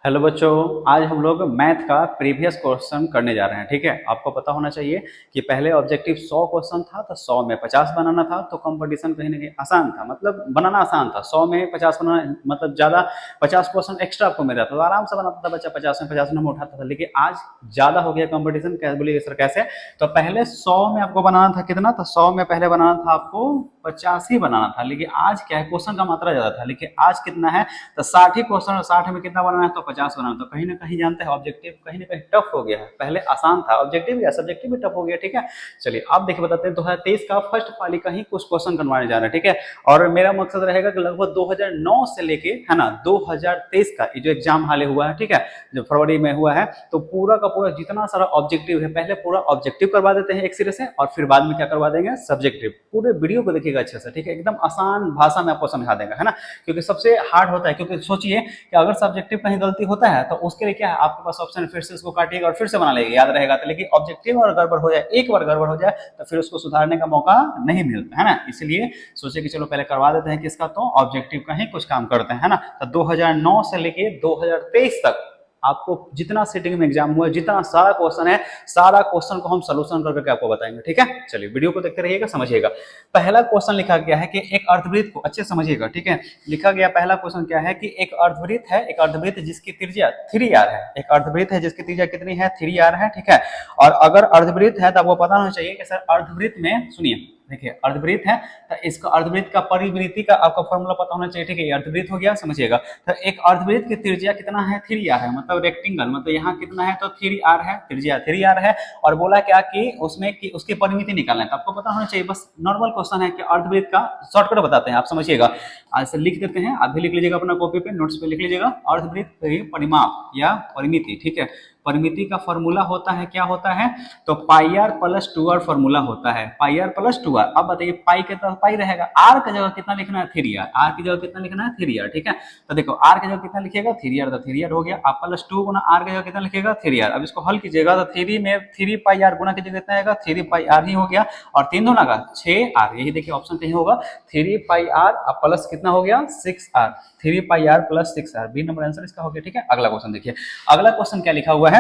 Hello बच्चों, आज हम लोग मैथ का प्रीवियस क्वेश्चन करने जा रहे हैं। ठीक है, आपको पता होना चाहिए कि पहले ऑब्जेक्टिव 100 क्वेश्चन था तो 100 में 50 बनाना था, तो कंपटीशन कहीं ना कहीं आसान था, मतलब बनाना आसान था। 100 में 50 बनाना मतलब ज़्यादा 50 क्वेश्चन एक्स्ट्रा आपको मिल जाता था, तो आराम से बनाता था बच्चा। 50 में 50 नंबर उठाता था। लेकिन आज ज़्यादा हो गया कंपटीशन। कैसे बोलिए सर, कैसे? तो पहले 100 में आपको बनाना था कितना, तो 100 में पहले बनाना था आपको 50 ही बनाना था। लेकिन आज क्या है, क्वेश्चन का मात्रा ज़्यादा था, लेकिन आज कितना है तो 60 ही क्वेश्चन, 60 में कितना बनाना है तो 50 बनाना। तो कहीं ना कहीं जानते हैं ऑब्जेक्टिव कहीं ना कहीं टफ हो गया है। पहले आसान था ऑब्जेक्टिव, या सब्जेक्टिव भी टफ हो गया। ठीक है, चलिए आप देखिए, बताते हैं 2023 का फर्स्ट पाली का ही कुछ क्वेश्चन करवाने जा रहे हैं। ठीक है, और मेरा मकसद रहेगा कि लगभग 2009 से लेके है ना 2023 का जो एग्जाम हाल हुआ है, ठीक है, जो फरवरी में हुआ है, तो पूरा का पूरा जितना सारा ऑब्जेक्टिव है पहले पूरा ऑब्जेक्टिव करवा देते हैं एक सिरे से, और फिर बाद में क्या करवा देंगे, सब्जेक्टिव। पूरे वीडियो को देखिएगा अच्छे से, ठीक है, एकदम आसान भाषा में आपको समझा देगा, है ना, क्योंकि सबसे हार्ड होता है। क्योंकि सोचिए कि अगर सब्जेक्टिव कहीं गलती होता है तो उसके लिए क्या है, आपके पास ऑप्शन फिर से उसको काटिएगा और फिर से बना लेगा, याद रहेगा। तो लेकिन ऑब्जेक्टिव और गड़बड़ हो जाए, एक बार गड़बड़ हो जाए तो फिर उसको सुधारने का मौका नहीं मिलता, है ना। इसलिए सोचे कि चलो पहले करवा देते हैं किसका, तो ऑब्जेक्टिव का ही कुछ काम करते हैं, है ना। तो 2009 से लेके 2023 तक आपको जितना सेटिंग में एग्जाम हुआ, जितना सारा क्वेश्चन है, सारा क्वेश्चन को हम सोल्यूशन करके आपको बताएंगे। ठीक है, चलिए वीडियो को देखते रहिएगा, समझिएगा। पहला क्वेश्चन लिखा गया है कि एक अर्धवृत्त को, अच्छे समझिएगा, ठीक है। लिखा गया पहला क्वेश्चन क्या है कि एक अर्धवृत्त है, एक अर्धवृत्त जिसकी त्रिज्या 3r है। एक अर्धवृत्त है जिसकी त्रिज्या कितनी है, 3r है, ठीक है। और अगर अर्धवृत्त है तो आपको पता होना चाहिए कि सर अर्धवृत्त में, सुनिए, देखिए अर्धवृत्त है तो इसका अर्धवृत्त का परिवृत्ति का आपका फॉर्मूला पता होना चाहिए। ठीक है, अर्धवृत्त हो गया, समझिएगा। तो एक अर्धवृत्त की त्रिज्या कितना है, 3r है, मतलब रेक्टेंगल, मतलब यहाँ कितना है तो 3r है, त्रिज्या 3r है। और बोला क्या कि उसमें कि उसकी परिमिति निकालना है, तो आपको पता होना चाहिए। बस नॉर्मल क्वेश्चन है कि अर्धवृत्त का शॉर्टकट बताते हैं, आप समझिएगा। आज से लिख देते हैं, आप भी लिख लीजिएगा अपना कॉपी पे, नोट्स पे लिख लीजिएगा। अर्धवृत्त की परिमाप या परिमिति, ठीक है, परिमिति का फॉर्मूला होता है, क्या होता है, तो पाई आर प्लस 2r फॉर्मूला होता है, पाई आर प्लस 2r। अब बताइए पाई के तरफ पाई रहेगा, आर की जगह कितना लिखना है, 3r, आर की जगह कितना लिखना है, 3r, ठीक है। तो देखो आर की जगह कितना लिखिएगा, 3r, तो 3r हो गया। आप प्लस 2 गुना आर की जगह कितना लिखिएगा, 3r। अब इसको हल कीजिएगा तो 3 में 3 पाई आर गुना की जगह कितना आएगा, 3 पाई आर ही हो गया, और 3 दूना का 6r, यही देखिए ऑप्शन कहीं होगा, 3 पाई आर प्लस कितना हो गया, 6r, 3 pi R plus 6r, B number answer इसका हो गया। ठीक है, अगला क्वेश्चन देखिए। अगला क्वेश्चन क्या लिखा हुआ है,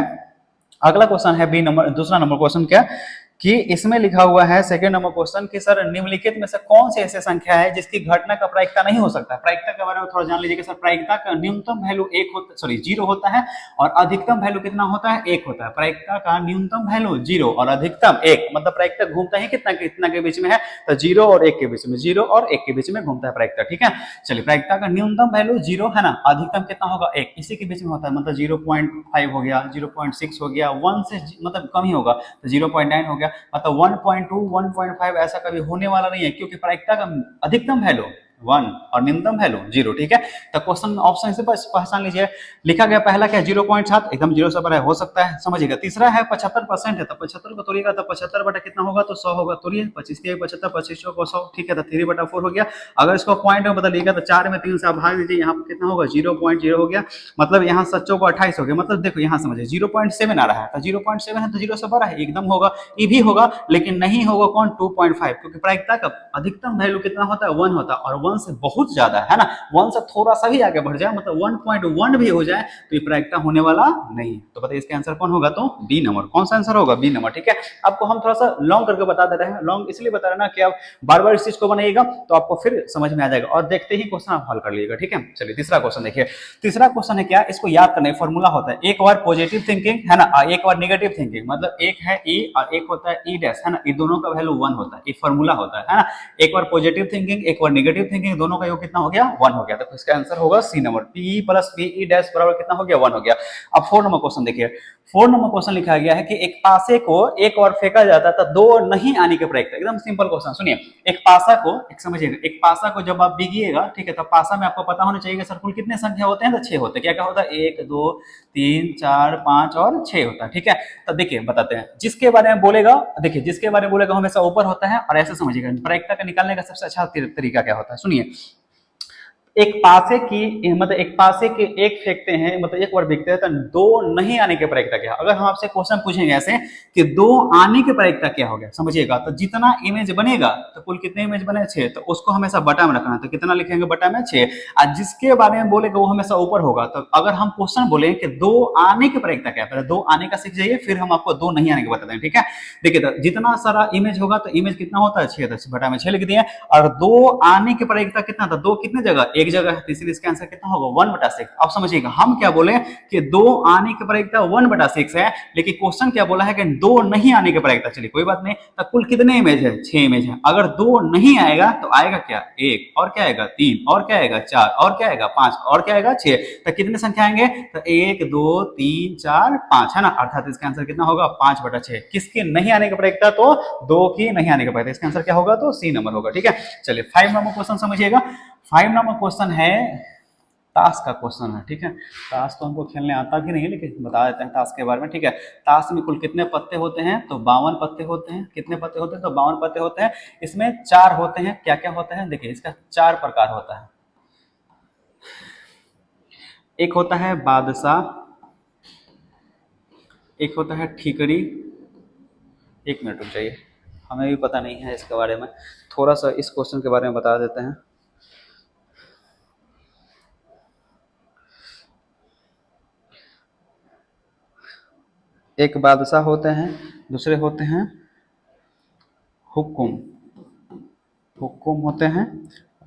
अगला क्वेश्चन है बी नंबर, दूसरा नंबर क्वेश्चन क्या कि इसमें लिखा हुआ है सेकंड नंबर क्वेश्चन कि सर निम्नलिखित में से कौन सी ऐसी संख्या है जिसकी घटना का प्रायिकता नहीं हो सकता। प्रायिकता के बारे में थोड़ा जान लीजिए कि सर प्रायिकता का न्यूनतम वैल्यू 1 होता, सॉरी 0 होता है, और अधिकतम वैल्यू कितना होता है, 1 होता है। प्रायिकता का न्यूनतम वैल्यू 0 और अधिकतम 1, मतलब प्रायिकता घूमता ही कितना कितना के बीच में है, तो 0 और 1 के बीच में, 0 और 1 के बीच में घूमता है प्रायिकता। ठीक है, चलिए प्रायिकता का न्यूनतम वैल्यू 0 है ना, अधिकतम कितना होगा 1, इसी के बीच में होता है, मतलब 0.5 हो गया, 0.6 हो गया, 1 से मतलब कम ही होगा तो 0.9 हो गया, मतलब 1.2 1.5 ऐसा कभी होने वाला नहीं है, क्योंकि प्रायिकता का अधिकतम वैल्यू 1 और न्यूनतम वैल्यू 0। ठीक है, तो क्वेश्चन ऑप्शन से पहचान लीजिए। लिखा गया पहला क्या, 0.7, एकदम 0 से बड़ा हो सकता है, समझिएगा। तीसरा है 75% है, तो 75 को तोड़िएगा तो 75 बटा कितना होगा, तो 100 होगा, तोड़िए 25 के 75, 25 को 100, ठीक है, तो 3/4 हो गया। अगर इसको पॉइंट में बदलिएगा तो 4 में 3 से आप भाग दीजिए, यहाँ पर कितना होगा, 0.0 हो गया, मतलब यहाँ 7 को 28 हो गया। मतलब देखो यहाँ समझिए 0.7 आ रहा है, तो 0.7 है तो 0 से बड़ा है, एकदम होगा, ये भी होगा, लेकिन नहीं होगा कौन, 2.5, क्योंकि प्रायिकता का अधिकतम वैल्यू कितना होता है, 1 होता है, और 1 से बहुत ज्यादा है ना, 1 से थोड़ा सा भी आगे बढ़ जाए, मतलब 1.1 भी हो जाए तो ये प्रायिकता होने वाला नहीं। तो बताइए इसका आंसर कौन होगा, तो बी नंबर। कौन सा आंसर होगा, बी नंबर। ठीक है, आपको हम थोड़ा सा लॉन्ग करके बता दे रहे हैं, लॉन्ग इसलिए बता रहे हैं ना कि आप बार बार इस चीज को बनाइएगा तो आपको फिर समझ में आ जाएगा, और देखते ही क्वेश्चन आप हल कर लीजिएगा। ठीक है, चलिए तीसरा क्वेश्चन देखिए। तीसरा क्वेश्चन है क्या, इसको याद करना है, फॉर्मूला होता है, एक बार पॉजिटिव थिंकिंग है ना, एक बार नेगेटिव थिंकिंग, मतलब एक है ई और एक होता है ई डैश, है ना, ये दोनों का वैल्यू 1 होता है, ये फॉर्मूला होता है ना। एक बार पॉजिटिव थिंकिंग, एक बार नेगेटिव थिंकिंग, दोनों का योग कितना हो गया, 1 हो गया, तो इसका आंसर होगा C number, P plus P dash बराबर कितना हो गया, 1 हो गया। अब 4 नंबर क्वेश्चन देखिए। 4 नंबर क्वेश्चन लिखा गया है कि एक पासे को एक और फेंका जाता है तो 2 और नहीं आने के प्रायिकता, एकदम सिंपल क्वेश्चन। सुनिए, एक पासा को, एक समझिएगा, एक पासा को जब आप बिगिएगा, ठीक है, तो पासा में आपको पता होना चाहिए कि सर कुल कितने संख्या होते हैं, तो 6 होते हैं। क्या क्या होता है, 1 2 3 4 5 और 6 होता है। ठीक है, तो देखिए बताते हैं, जिसके बारे में बोलेगा, देखिए जिसके बारे में बोलेगा हमेशा ऊपर होता है, और ऐसे समझिएगा प्रायिकता का निकालने का सबसे अच्छा तरीका क्या होता है, सुनिए। एक पासे की मतलब एक पासे के एक फेंकते हैं, मतलब एक बार फेंकते हैं तो दो नहीं आने की प्रायिकता क्या। अगर हम आपसे क्वेश्चन पूछेंगे ऐसे कि दो आने की प्रायिकता क्या हो गया, समझिएगा, तो जितना इमेज बनेगा तो कुल कितने इमेज बने 6, तो उसको हमेशा बटा में रखना है, तो कितना लिखेंगे बटा में 6। और जिसके बारे में बोलेगा वो हमेशा ऊपर होगा। तो अगर हम क्वेश्चन बोले कि दो आने की प्रायिकता क्या है, पहले दो आने का सीख जाइए, फिर हम आपको दो नहीं आने के बताते हैं, ठीक है। देखिए तो जितना सारा इमेज होगा तो इमेज कितना होता है 6, तो बटा में 6 लिख दिए। और दो आने की प्रायिकता कितना था, दो कितने जगह, एक जगह है, इसलिए इसका आंसर कितना होगा 1/6। अब समझिएगा हम क्या बोले कि दो आने की प्रायिकता 1/6 है, लेकिन क्वेश्चन क्या बोला है कि दो नहीं आने की प्रायिकता। चलिए कोई बात नहीं, तो कुल कितने इमेज है 6 इमेज है। अगर दो नहीं आएगा तो आएगा क्या 1, और क्या आएगा 3, और क्या आएगा 4, और क्या आएगा 5, और क्या आएगा 6। तो कितने संख्या आएंगे, तो 1 2 3 4 5 है ना, अर्थात इसका आंसर कितना होगा 5/6। किसके नहीं आने की प्रायिकता, तो दो की नहीं आने की प्रायिकता। इसका आंसर क्या होगा, तो सी नंबर होगा, ठीक है। चलिए 5 नंबर क्वेश्चन समझिएगा। 5 नंबर क्वेश्चन है ताश का क्वेश्चन है, ठीक है। ताश तो हमको खेलने आता भी नहीं है, लेकिन बता देते हैं ताश के बारे में, ठीक है। ताश में कुल कितने पत्ते होते हैं, तो 52 पत्ते होते हैं। कितने पत्ते होते हैं, तो 52 पत्ते होते हैं। इसमें 4 होते हैं, क्या क्या होते हैं, देखिए इसका 4 प्रकार होता है। एक होता है बादशाह, एक होता है ठीकरी। एक मिनट रुक जाइए, हमें भी पता नहीं है इसके बारे में, थोड़ा सा इस क्वेश्चन के बारे में बता देते हैं। एक बादशाह होते हैं, दूसरे होते हैं हुक्म, हुक्म होते हैं,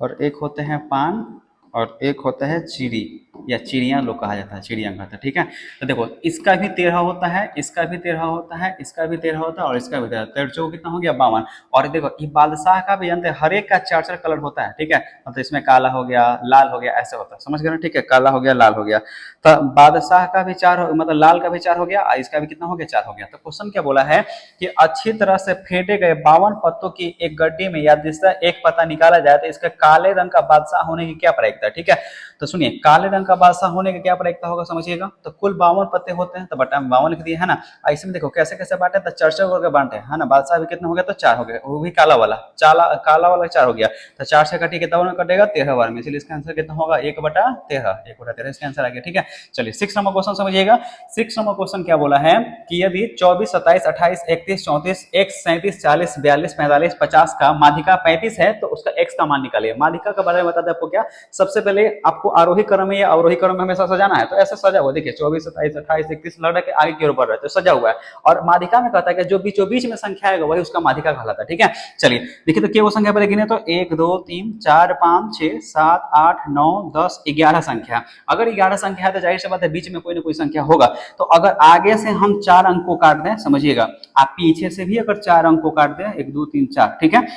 और एक होते हैं पान, और एक होता है चिड़ी, या चिड़िया लोग कहा जाता है, चिड़िया कहता है, ठीक है। तो देखो इसका भी 13 होता है, इसका भी 13 होता है, इसका भी 13 होता है, और इसका भी 13, 13 कितना हो गया 52। और देखो ये बादशाह का भी जानते हैं, हर एक का 4-4 कलर होता है, ठीक है। मतलब इसमें काला हो गया, लाल हो गया, ऐसे होता है, समझ गए ना, ठीक है। काला हो गया, लाल हो गया। तो बादशाह का भी 4, मतलब लाल का भी 4 हो गया, और इसका भी कितना हो गया 4 हो गया। तो क्वेश्चन क्या बोला है कि अच्छी तरह से फेंटे गए 52 पत्तों की एक गड्डी में या जिसका एक पत्ता निकाला जाए तो इसका काले रंग का बादशाह होने की क्या प्रायिकता है, ठीक है। तो सुनिए काले रंग का बादशाह होने का क्या प्रायिकता होगा, समझिएगा। तो कुल 52 पत्ते होते हैं, तो बटा में 52 लिख दिए, है ना। इसमें देखो कैसे कैसे बांटे, तो 4-4 करके बांटे, है ना। बादशाह भी कितना हो गया, तो 4 हो गया, वो भी काला वाला, काला वाला 4 हो गया। तो 4 से काटिए कितना कटेगा 13 बार में, इसलिए इसका आंसर कितना होगा 1/13, 1/13 इसका आंसर आ गया, ठीक है। चलिए 6 नंबर क्वेश्चन समझिएगा। 6 नंबर क्वेश्चन क्या बोला है कि यदि 24 27 28 31 34 x 37 40 42 45 50 का माध्यिका 35 है तो उसका x का मान निकालिए। माध्यिका के बारे में बता दें आपको क्या, सबसे पहले आपको आरोही क्रम में या अवरोही क्रम में हमेशा सजाना है, तो ऐसे सजा हुआ देखिए 24 27 28 31 लग रहा है कि आगे की ओर बढ़ रहा है, तो सजा हुआ है। और माध्यिका में कहता है कि जो बीचों बीच में संख्या आएगा वही उसका माध्यिका कहलाता है, ठीक है। चलिए देखिए तो क्या वो संख्या पहले गिने, तो 1 2 3 4 5 6 7 8 9 10 11 संख्या। अगर 11 संख्या है तो जाहिर सी बात है बीच में कोई ना कोई संख्या होगा। तो अगर आगे से हम 4 अंक को काट दें, समझिएगा, आप पीछे से भी अगर 4 अंक को काट दें 1 2 3 4, ठीक है।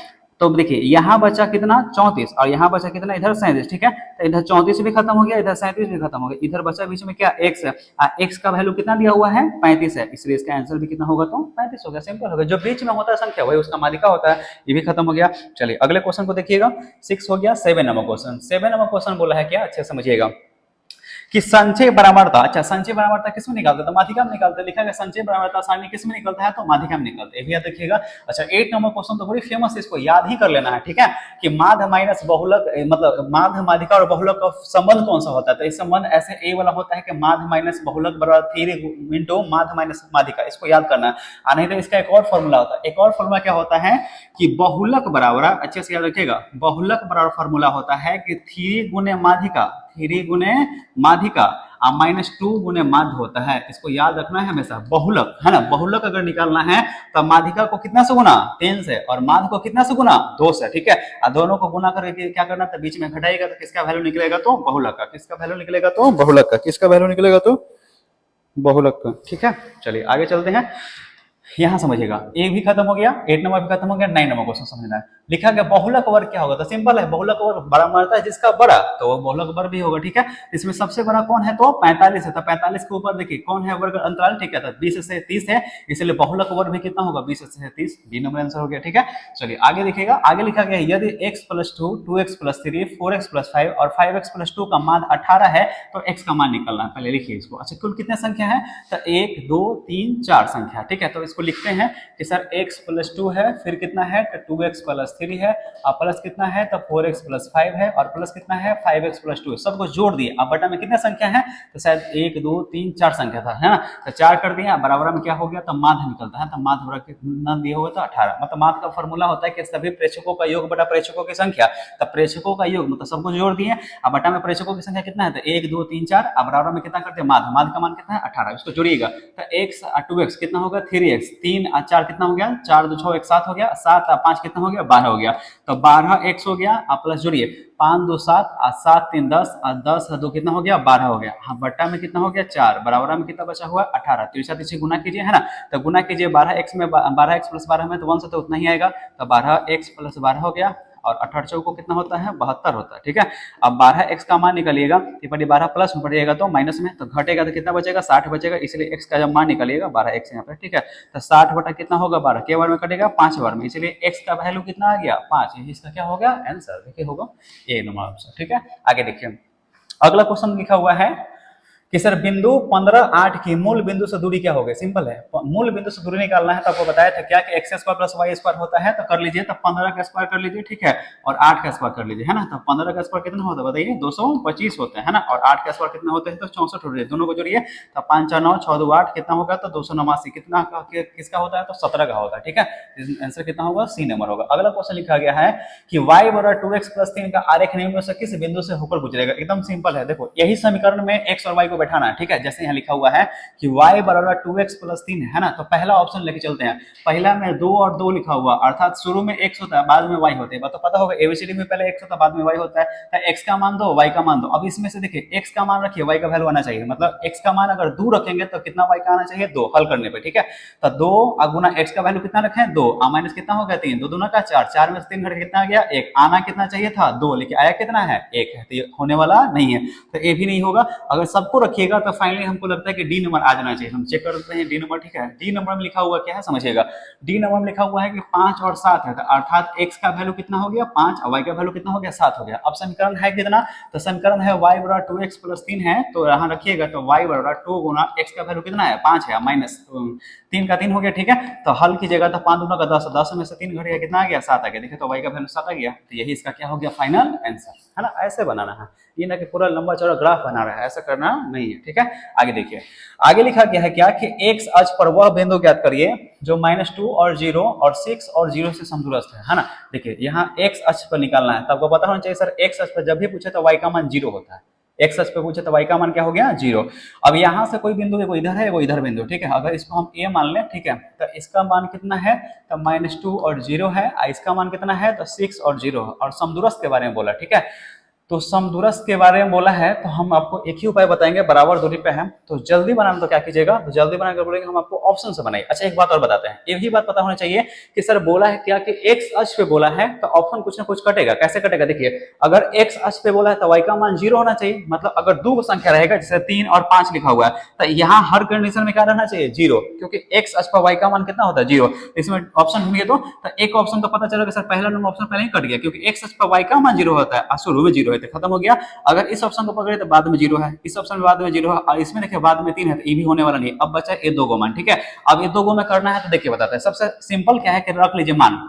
तो देखिए यहाँ बचा कितना 34, और यहाँ बचा कितना इधर 37, ठीक है। तो इधर 34 भी खत्म हो गया, इधर 37 भी खत्म हो गया, इधर बचा बीच में क्या x है। x का वैल्यू कितना दिया हुआ है 35 है, इसलिए इसका आंसर भी कितना होगा, तो 35 हो गया, सिंपल हो गया। जो बीच में होता है संख्या वही उसका माध्यिका होता है, ये भी खत्म हो गया। चलिए अगले क्वेश्चन को देखिएगा, 6 हो गया। 7 नंबर क्वेश्चन, 7 नंबर क्वेश्चन बोला है क्या, अच्छे समझिएगा कि संचय बराबरता। अच्छा संचय बराबरता किसमें निकालते हैं, तो माध्यिका में निकालते हैं। लिखा गया संचय बराबरता सारणी किसमें निकलता है, तो माध्यिका में निकलते हैं, ये भी याद रखिएगा। अच्छा 8 नंबर क्वेश्चन तो बड़ी फेमस है, इसको याद ही कर लेना है, ठीक है। कि माध्य माइनस बहुलक, मतलब माध्य माध्यिका और बहुलक का संबंध कौन सा होता है, तो इस संबंध ऐसे ए वाला होता है कि माध्य माइनस बहुलक बराबर 3 इंटू माध्य माइनस माध्यिका, इसको याद करना है। नहीं तो इसका एक और फॉर्मूला होता है, एक और फॉर्मूला क्या होता है कि बहुलक बराबर, अच्छे से याद रखिएगा, बहुलक बराबर फॉर्मूला होता है कि 3 गुने माध्यिका, 3 गुने माध्यिका -2 गुने माध्य होता है, इसको याद रखना है हमेशा। बहुलक है ना, बहुलक अगर निकालना है तो माध्यिका को कितना से गुना 3 से, और माध्य को कितना से गुना 2 से, ठीक है। और दोनों को गुना करके क्या करना, तो बीच में घटाएगा तो किसका वैल्यू निकलेगा, तो बहुलक का। किसका वैल्यू निकलेगा, तो बहुलक का। किसका वैल्यू निकलेगा, तो बहुलक का, ठीक है। चलिए आगे चलते हैं, यहां समझिएगा ए भी खत्म हो गया, 8 नंबर भी खत्म हो गया, 9 नंबर क्वेश्चन समझना है। लिखा गया बहुलक वर्ग क्या होगा, तो सिंपल है, बहुलक वर्ग बड़ा मानता है जिसका बड़ा, तो वो बहुलक वर्ग भी होगा, ठीक है। इसमें सबसे बड़ा कौन है, तो 45 है, तो 45 के ऊपर देखिए कौन है वर्ग अंतराल, ठीक है, तो 20 से 30 है, इसलिए बहुलक वर्ग भी कितना होगा 20 से 30, बी नंबर आंसर हो गया, ठीक है। चलिए आगे देखिएगा, आगे लिखा गया यदि x + 2 2x + 3 4x + 5 और 5x + 2 का मान 18 है तो x का मान निकलना है। पहले लिखिए इसको। अच्छा कुल कितने संख्या है, तो 1 2 3 4 संख्या, ठीक है। तो इसको इसको लिखते हैं कि सर x प्लस 2 है, फिर कितना है तो 2x प्लस 3 है, और प्लस कितना है तो 4x प्लस 5 है, और प्लस कितना है 5x प्लस 2 सबको जोड़ दिए। अब बटा में कितना संख्या है तो शायद 1 2 3 4 संख्या था, है ना, तो 4 कर दिया, बराबर में क्या हो गया तो माध्य निकलता है, तो माध्य कितना दिया हुआ था 18। मतलब माध्य का फॉर्मूला होता है कि सभी प्रेक्षकों का योग बटा प्रेक्षकों की संख्या, तो प्रेक्षकों का योग मतलब सबको जोड़ दिए। अब बटा में प्रेक्षकों की संख्या कितना है तो 1 2 3 4, अब बराबर में कितना करते हैं माध्य, माध्य का मान कितना है 18, इसको जोड़िएगा तो x 2x कितना होगा 3x, 3 और 4 कितना हो गया 4 2 6 1 7 हो गया, 7 और 5 कितना हो गया 12 हो गया, तो 12x हो गया, आप प्लस जोड़िए 5 2 7 और 7 3 10 और 10 2 कितना हो गया 12 हो गया। हाँ बट्टा में कितना हो गया 4, बराबर में कितना बचा हुआ 18, तो इसके साथ इसे गुना कीजिए, है ना, तो गुना कीजिए 12x में 12x प्लस 12 में तो 1 से तो उतना ही आएगा, तो 12x प्लस 12 हो गया, और 18 चौको कितना होता है 72 होता है, ठीक है। अब 12x का मान निकालिएगा, ये पढ़िए 12 प्लस में पढ़िएगा तो माइनस में, तो घटेगा तो कितना बचेगा 60 बचेगा, इसलिए x का जब मान निकालिएगा 12x यहाँ पे, ठीक है, तो 60 बटा कितना होगा 12 के बार में कटेगा 5 बार में, इसलिए x का वैल्यू कितना आ गया 5, यही इसका क्या होगा आंसर, देखिए होगा ये नंबर आंसर, ठीक है। आगे देखिए अगला क्वेश्चन लिखा हुआ है कि सर बिंदु 15 8 की मूल बिंदु से दूरी क्या होगी, सिंपल है, मूल बिंदु से दूरी निकालना है, तो आपको बताया था क्या कि x square plus y square होता है, तो कर लीजिए, तो 15 का स्क्वायर कर लीजिए, ठीक है, और 8 का स्क्वायर कर लीजिए, है ना, तो 15 का स्क्वायर कितना होता है बताइए 225 होता है ना, और 8 का स्क्वायर कितना होता है तो 64 होता है, दोनों को जोड़िए तो 5 4 9 6 2 8 कितना होगा तो 289, कितना किसका होता है तो 17 का होगा, ठीक है, आंसर कितना होगा सी नंबर होगा। अगला क्वेश्चन लिखा गया है कि y बराबर 2x प्लस 3 का आरेख निम्न में से किस बिंदु से होकर गुजरेगा, एकदम सिंपल है, देखो यही समीकरण में x और y को बैठाना है, ठीक है, जैसे यहाँ लिखा हुआ है कि y बराबर 2x प्लस 3 है ना, तो पहला ऑप्शन लेके चलते हैं, पहला में 2 और 2 लिखा हुआ, अर्थात शुरू में x होता है बाद में y होते हैं, तो पता होगा एबीसीडी में पहले x होता है बाद में y होता है, तो x का मान दो y का मान दो। अब इसमें से देखिए x का मान रखिए y का वैल्यू आना चाहिए, मतलब x का मान अगर 2 रखेंगे तो कितना y का आना चाहिए 2 हल करने पे, ठीक है, तो 2 गुना x का वैल्यू कितना रखें 2 माइनस कितना हो गया 3, 2 दूना का 4, 4 में से 3 घट कितना आ गया 1, आना कितना चाहिए था 2 लेकिन आया कितना है 1 है, तो ये होने वाला नहीं है, तो ये भी नहीं होगा। अगर सबको रखिएगा तो फाइनली हमको लगता है कि डी नंबर आ जाना चाहिए, हम चेक करते हैं डी नंबर, ठीक है, डी नंबर में लिखा हुआ क्या है समझिएगा, डी नंबर में लिखा हुआ है कि 5 और 7 है, तो अर्थात x का वैल्यू कितना हो गया 5 और y का वैल्यू कितना हो गया 7 हो गया। अब समीकरण है कितना, तो समीकरण है y बराबर 2x प्लस 3 है, तो यहाँ रखिएगा तो y बराबर 2 गुना x का वैल्यू कितना है 5 है माइनस 3 का 3 हो गया, ठीक है, तो हल कीजिएगा तो 5 दूना का 10, 10 में से 3 घट गया कितना आ गया 7 आ गया, देखिए तो y का वैल्यू 7 आ गया, तो यही इसका क्या हो गया फाइनल आंसर, है ना, ऐसे बनाना है, ये ना कि पूरा लंबा चौड़ा ग्राफ बना रहा है, ऐसा करना नहीं है, ठीक है। आगे देखिए आगे लिखा गया है क्या कि x अक्ष पर वह बिंदु ज्ञात करिए जो -2 और 0 और 6 और 0 से समदूरस्थ है ना, देखिए यहाँ x अक्ष पर निकालना है, तो आपको पता होना चाहिए सर x अक्ष पर जब भी पूछे तो y का मान 0 होता है, x अक्ष पे पूछे तो y का मान क्या हो गया 0। अब यहाँ से कोई बिंदु वो इधर है वो इधर बिंदु, ठीक है, अगर इसको हम a मान लें, ठीक है, तो इसका मान कितना है तो -2 और 0 है, इसका मान कितना है तो 6 और 0 है, और समदूरस्थ के बारे में बोला, ठीक है, तो समदूरस्थ के बारे में बोला है, तो हम आपको एक ही उपाय बताएंगे, बराबर दूरी पे है, तो जल्दी बनाना तो क्या कीजिएगा, तो जल्दी बनाकर बोलेंगे हम आपको ऑप्शन से बनाइए। अच्छा एक बात और बताते हैं, ये भी बात पता होना चाहिए कि सर बोला है क्या कि x अक्ष पे बोला है तो ऑप्शन कुछ ना कुछ कटेगा, कैसे कटेगा देखिए, अगर x अक्ष पे बोला है तो y का मान 0 होना चाहिए, मतलब अगर दो संख्या रहेगा जैसे 3 और 5 लिखा हुआ है तो यहाँ हर कंडीशन में क्या रहना चाहिए 0, क्योंकि x अक्ष पर y का मान कितना होता है 0, इसमें ऑप्शन ढूंढिए तो एक ऑप्शन तो पता चलेगा सर पहला नंबर ऑप्शन पहले ही कट गया, क्योंकि x अक्ष पर y का मान 0 होता है, शुरू में 0 है तो खत्म हो गया। अगर इस ऑप्शन को पकड़े तो बाद में 0 है, इस ऑप्शन में बाद में 0 है, और इसमें देखिए बाद में 3 है, तो ये भी होने वाला नहीं। अब बचा ये 2 गो मान, ठीक है, अब ये 2 गो में करना है तो देखिए बताते हैं, सबसे सिंपल क्या है कि रख लीजिए मान,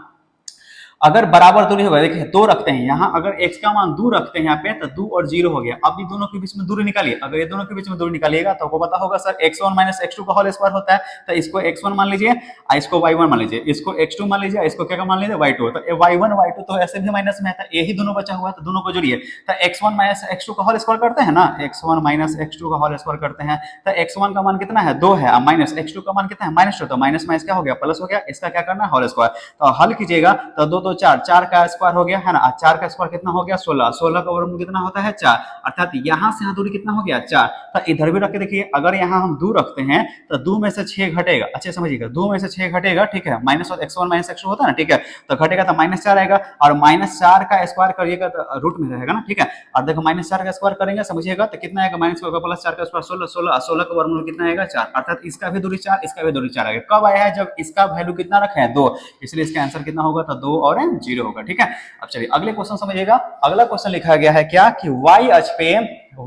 अगर बराबर दूरी होगा, देखिए 2 रखते हैं यहाँ, अगर x का मान 2 रखते हैं यहाँ पे तो 2 और 0 हो गया, अब ये दोनों के बीच में दूरी निकालिए, अगर ये दोनों के बीच में दूरी निकालिएगा तो आपको पता होगा सर x1 माइनस x2 का होल स्क्वायर होता है, तो इसको x1 मान लीजिए, इसको y1 मान लीजिए, इसको x2 मान लीजिए, इसको क्या मान लीजिए y2, तो y1 y2 तो ऐसे भी माइनस में है, यही दोनों बचा हुआ है, तो दोनों को जोड़िए, तो x1 माइनस x2 का होल स्क्वायर करते हैं ना, x1 माइनस x2 का होल स्क्वायर करते हैं, तो x1 का मान कितना है 2 है, माइनस x2 का मान कितना है -2, तो माइनस माइनस क्या हो गया प्लस हो गया, इसका क्या करना है होल स्क्वायर, तो हल कीजिएगा तो 2 2 4 4 का स्क्वायर हो गया, है ना, 4 का स्क्वायर कितना हो गया 16, 16 का वर्गमूल कितना होता है 4, अर्थात यहाँ से यहाँ दूरी कितना हो गया 4, तो इधर भी रख के देखिए, अगर यहाँ हम 2 रखते हैं तो 2 में से 6 घटेगा, अच्छे समझिएगा 2 में से 6 घटेगा, ठीक है, माइनस x1 माइनस x2 होता है ना, ठीक है, तो घटेगा तो -4 आएगा, और -4 का स्क्वायर करिएगा तो रूट में रहेगा ना, ठीक है, और देखो -4 का स्क्वायर करेंगे समझिएगा तो कितना आएगा -4 प्लस 4 का स्क्वायर 16, 16 16 का वर्गमूल कितना आएगा 4, अर्थात इसका भी दूरी 4 इसका भी दूरी 4 आएगा, कब आया है जब इसका वैल्यू कितना रखे हैं 2, इसलिए इसका आंसर कितना होगा तो 2 और 0 होगा, ठीक है। अब चलिए अगले क्वेश्चन समझिएगा, अगला क्वेश्चन लिखा गया है क्या कि y अक्ष पे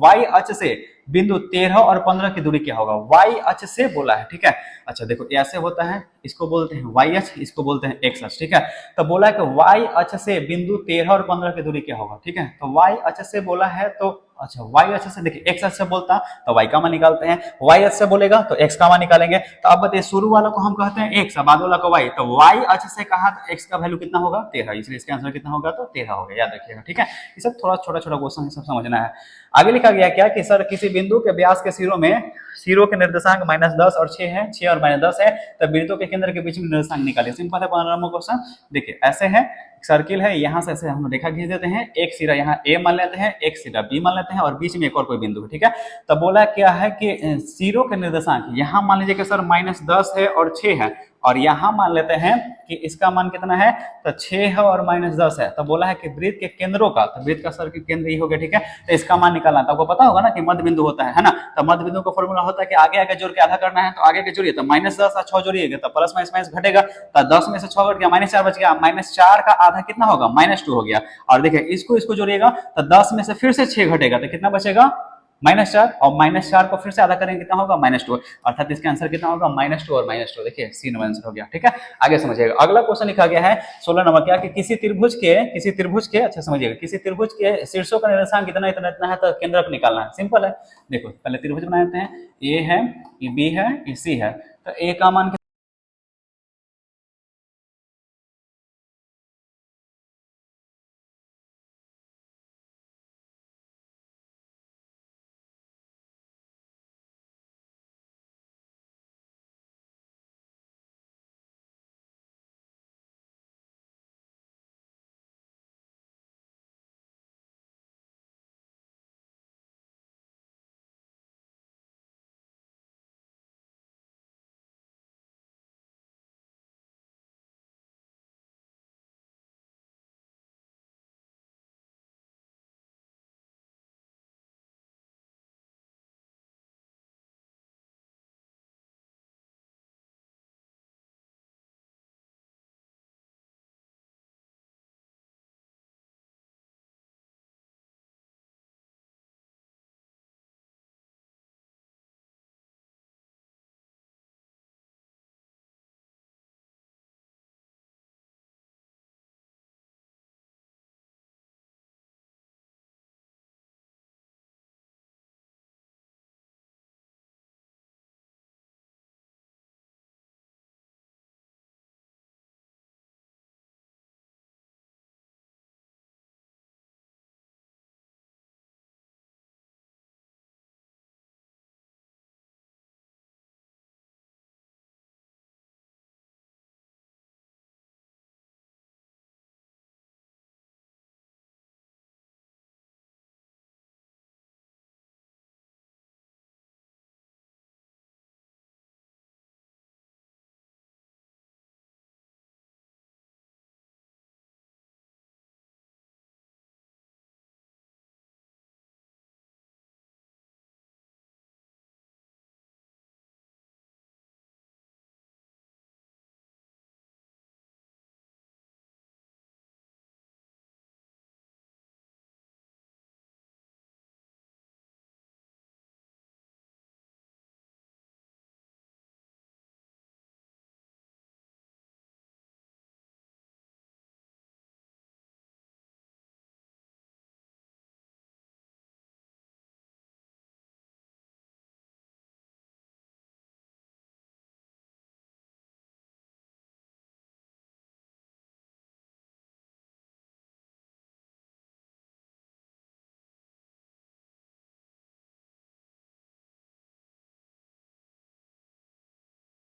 y अक्ष से बिंदु 13 और 15 की दूरी क्या होगा, वाई अक्ष से बोला है, ठीक है। अच्छा देखो ऐसे होता है, इसको बोलते हैं वाई अक्ष, इसको बोलते हैं एक्स अक्ष, ठीक है। तो बोला है कि वाई अक्ष से बिंदु 13 और 15 की दूरी क्या होगा, ठीक है। तो वाई अक्ष से बोला है तो अच्छा वाई अक्ष से, देखिए एक्स अक्ष से बोलता तो वाई का मान निकालते हैं, वाई अक्ष से बोलेगा तो एक्स का मान निकालेंगे। तो अब बताइए शुरू वाला को हम कहते हैं एक्स, बाद वाला को वाई, तो वाई अक्ष से कहा तो एक्स का वैल्यू कितना होगा 13, इसलिए इसका आंसर कितना होगा तो 13 हो गया, याद रखिएगा, ठीक है। ये सब थोड़ा छोटा छोटा क्वेश्चन सब समझना है। आगे लिखा गया क्या कि सर किसी बिंदु के व्यास के सिरों के निर्देशांक -10 और 6 है, 6 और -10 है, तब वृत्तों के केंद्र के बीच में निर्देशांक निकालिए। सिंपल है 15 नंबर क्वेश्चन। देखिए ऐसे है, सर्किल है, यहाँ से ऐसे हम रेखा खींच देते हैं, एक सिरा यहाँ ए मान लेते हैं, एक सिरा बी मान लेते हैं और बीच में एक और कोई बिंदु है, ठीक है। तब बोला क्या है कि सिरों के निर्देशांक यहाँ मान लीजिए कि सर -10 है और 6 है, और यहाँ मान लेते हैं कि इसका मान कितना है तो 6 है और -10 है। तो बोला है कि वृत्त के केंद्रों का, तो वृत्त का सर्किल केंद्र ये हो गया, ठीक है। तो इसका मान निकालना, तो आपको पता होगा ना कि मध्य बिंदु होता है ना। तो मध्य बिंदु का फॉर्मूला होता है कि आगे आगे जोड़ के आधा करना है, तो आगे के जोड़िए, तो -10 और 6 जोड़िएगा तो प्लस माइनस घटेगा, तो 10 में से 6 घट गया, -4 बच गया, -4 का आधा कितना होगा -2 हो गया। और देखिए इसको जोड़िएगा तो 10 में से फिर से 6 घटेगा तो कितना बचेगा -4, और -4 को फिर से आधा करेंगे कितना होगा -2, अर्थात इसका आंसर कितना होगा -2 और -2। देखिए सी नंबर आंसर हो गया, ठीक है। आगे समझिएगा, अगला क्वेश्चन लिखा गया है 16 नंबर क्या कि किसी त्रिभुज के अच्छा समझिएगा, किसी त्रिभुज के शीर्षों का निर्देशांक इतना इतना इतना है तो केंद्रक निकालना है। सिंपल है, देखो पहले त्रिभुज बना लेते हैं, ए है, ये बी है, ये सी है। तो ए का मान